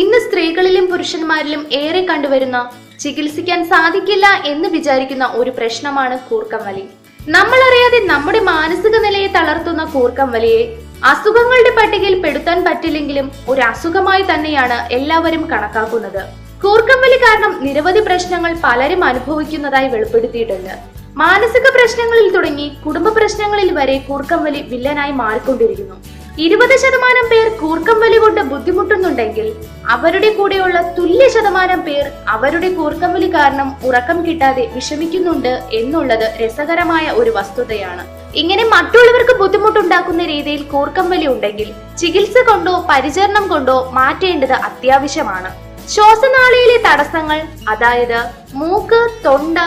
ഇന്ന് സ്ത്രീകളിലും പുരുഷന്മാരിലും ഏറെ കണ്ടുവരുന്ന ചികിത്സിക്കാൻ സാധിക്കില്ല എന്ന് വിചാരിക്കുന്ന ഒരു പ്രശ്നമാണ് കൂർക്കം വലി. നമ്മൾ അറിയാതെ നമ്മുടെ മാനസിക നിലയെ തളർത്തുന്ന കൂർക്കം വലിയെ അസുഖങ്ങളുടെ പട്ടികയിൽ പെടുത്താൻ പറ്റില്ലെങ്കിലും ഒരു അസുഖമായി തന്നെയാണ് എല്ലാവരും കണക്കാക്കുന്നത്. കൂർക്കം വലി കാരണം നിരവധി പ്രശ്നങ്ങൾ പലരും അനുഭവിക്കുന്നതായി വെളിപ്പെടുത്തിയിട്ടുണ്ട്. മാനസിക പ്രശ്നങ്ങളിൽ തുടങ്ങി കുടുംബ പ്രശ്നങ്ങളിൽ വരെ കൂർക്കം വലി വില്ലനായി മാറിക്കൊണ്ടിരിക്കുന്നു. 20% പേർ കൂർക്കം വലി കൊണ്ട് ബുദ്ധിമുട്ടുന്നുണ്ടെങ്കിൽ അവരുടെ കൂടെയുള്ള തുല്യ ശതമാനം പേർ അവരുടെ കൂർക്കം വലി കാരണം ഉറക്കം കിട്ടാതെ വിഷമിക്കുന്നുണ്ട് എന്നുള്ളത് രസകരമായ ഒരു വസ്തുതയാണ്. ഇങ്ങനെ മറ്റുള്ളവർക്ക് ബുദ്ധിമുട്ടുണ്ടാക്കുന്ന രീതിയിൽ കൂർക്കം വലി ഉണ്ടെങ്കിൽ ചികിത്സ കൊണ്ടോ പരിചരണം കൊണ്ടോ മാറ്റേണ്ടത് അത്യാവശ്യമാണ്. ശ്വാസനാളിയിലെ തടസ്സങ്ങൾ, അതായത് മൂക്ക്, തൊണ്ട,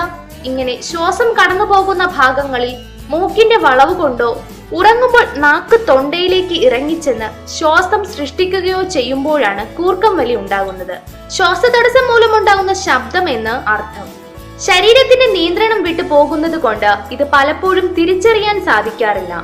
ഇങ്ങനെ ശ്വാസം കടന്നു പോകുന്ന ഭാഗങ്ങളിൽ മൂക്കിന്റെ വളവ് കൊണ്ടോ ഉറങ്ങുമ്പോൾ നാക്ക് തൊണ്ടയിലേക്ക് ഇറങ്ങിച്ചെന്ന് ശ്വാസം സൃഷ്ടിക്കുകയോ ചെയ്യുമ്പോഴാണ് കൂർക്കം വലി ഉണ്ടാകുന്നത്. ശ്വാസതടസ്സം മൂലമുണ്ടാകുന്ന ശബ്ദം എന്ന് അർത്ഥം. ശരീരത്തിന്റെ നിയന്ത്രണം വിട്ടു പോകുന്നത് കൊണ്ട് ഇത് പലപ്പോഴും തിരിച്ചറിയാൻ സാധിക്കാറില്ല.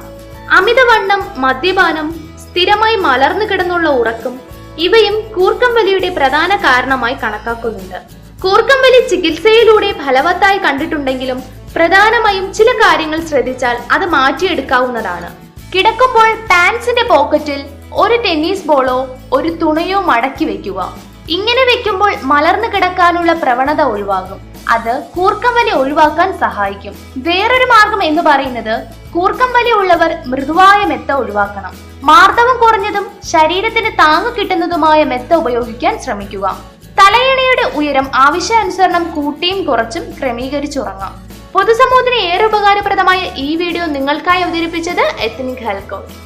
അമിതവണ്ണം, മദ്യപാനം, സ്ഥിരമായി മലർന്നു കിടന്നുള്ള ഉറക്കം ഇവയും കൂർക്കം വലിയുടെ പ്രധാന കാരണമായി കണക്കാക്കുന്നുണ്ട്. കൂർക്കം വലി ചികിത്സയിലൂടെ ഫലവത്തായി കണ്ടിട്ടുണ്ടെങ്കിലും പ്രധാനമായും ചില കാര്യങ്ങൾ ശ്രദ്ധിച്ചാൽ അത് മാറ്റിയെടുക്കാവുന്നതാണ്. കിടക്കുമ്പോൾ പാൻസിന്റെ പോക്കറ്റിൽ ഒരു ടെന്നീസ് ബോളോ ഒരു തുണയോ മടക്കി വെക്കുക. ഇങ്ങനെ വെക്കുമ്പോൾ മലർന്നു കിടക്കാനുള്ള പ്രവണത ഒഴിവാകും. അത് കൂർക്കം വലി ഒഴിവാക്കാൻ സഹായിക്കും. വേറൊരു മാർഗം എന്ന് പറയുന്നത് കൂർക്കം വലി ഉള്ളവർ മൃദുവായ മെത്ത ഒഴിവാക്കണം. മാർദ്ദവം കുറഞ്ഞതും ശരീരത്തിന് താങ്ങു കിട്ടുന്നതുമായ മെത്ത ഉപയോഗിക്കാൻ ശ്രമിക്കുക. തലയണയുടെ ഉയരം ആവശ്യാനുസരണം കൂട്ടിയും കുറച്ചും ക്രമീകരിച്ചുറങ്ങാം. പൊതുസമൂഹത്തിന് ഏറെ ഉപകാരപ്രദമായ ഈ വീഡിയോ നിങ്ങൾക്കായി അവതരിപ്പിച്ചത് എത്നിക് ഹെൽത്ത് കോച്ച്.